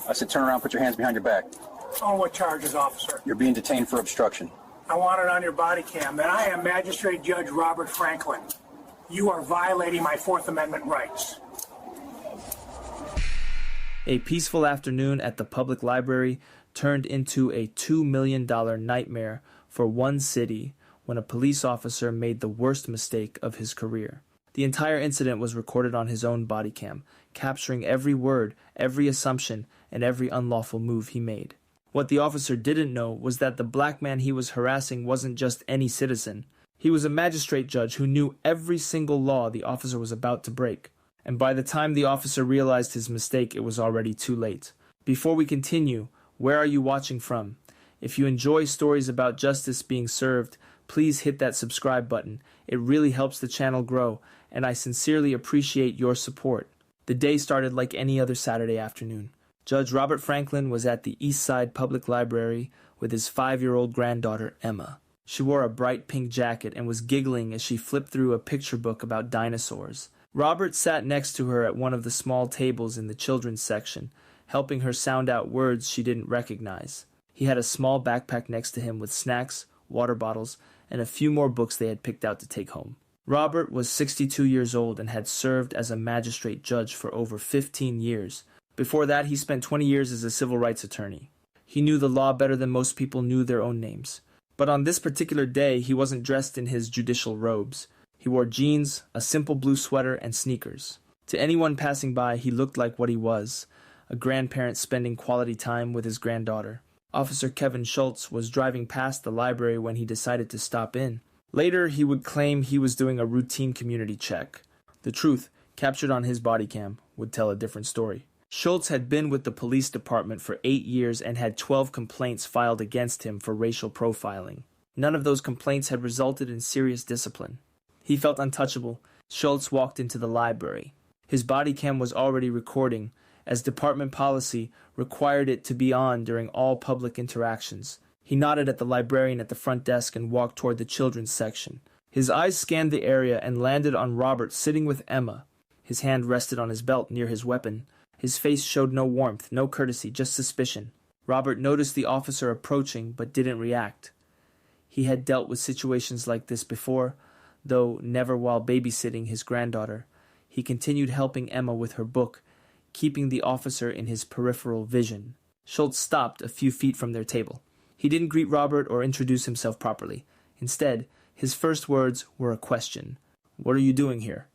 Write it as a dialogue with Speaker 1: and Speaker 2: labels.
Speaker 1: I said turn around, put your hands behind your back.
Speaker 2: On what charges, officer?
Speaker 1: You're being detained for obstruction.
Speaker 2: I want it on your body cam that I am Magistrate Judge Robert Franklin. You are violating my Fourth Amendment rights.
Speaker 3: A peaceful afternoon at the public library turned into a $2 million nightmare for one city when a police officer made the worst mistake of his career. The entire incident was recorded on his own body cam, capturing every word, every assumption, and every unlawful move he made. What the officer didn't know was that the black man he was harassing wasn't just any citizen. He was a magistrate judge who knew every single law the officer was about to break. And by the time the officer realized his mistake, it was already too late. Before we continue, where are you watching from? If you enjoy stories about justice being served, please hit that subscribe button. It really helps the channel grow, and I sincerely appreciate your support. The day started like any other Saturday afternoon. Judge Robert Franklin was at the East Side Public Library with his 5-year-old granddaughter, Emma. She wore a bright pink jacket and was giggling as she flipped through a picture book about dinosaurs. Robert sat next to her at one of the small tables in the children's section, helping her sound out words she didn't recognize. He had a small backpack next to him with snacks, water bottles, and a few more books they had picked out to take home. Robert was 62 years old and had served as a magistrate judge for over 15 years. Before that, he spent 20 years as a civil rights attorney. He knew the law better than most people knew their own names. But on this particular day, he wasn't dressed in his judicial robes. He wore jeans, a simple blue sweater, and sneakers. To anyone passing by, he looked like what he was, a grandparent spending quality time with his granddaughter. Officer Kevin Schultz was driving past the library when he decided to stop in. Later, he would claim he was doing a routine community check. The truth, captured on his body cam, would tell a different story. Schultz had been with the police department for 8 years and had 12 complaints filed against him for racial profiling. None of those complaints had resulted in serious discipline. He felt untouchable. Schultz walked into the library. His body cam was already recording, as department policy required it to be on during all public interactions. He nodded at the librarian at the front desk and walked toward the children's section. His eyes scanned the area and landed on Robert sitting with Emma. His hand rested on his belt near his weapon. His face showed no warmth, no courtesy, just suspicion. Robert noticed the officer approaching but didn't react. He had dealt with situations like this before, though never while babysitting his granddaughter. He continued helping Emma with her book, keeping the officer in his peripheral vision. Schultz stopped a few feet from their table. He didn't greet Robert or introduce himself properly. Instead, his first words were a question. "What are you doing here?"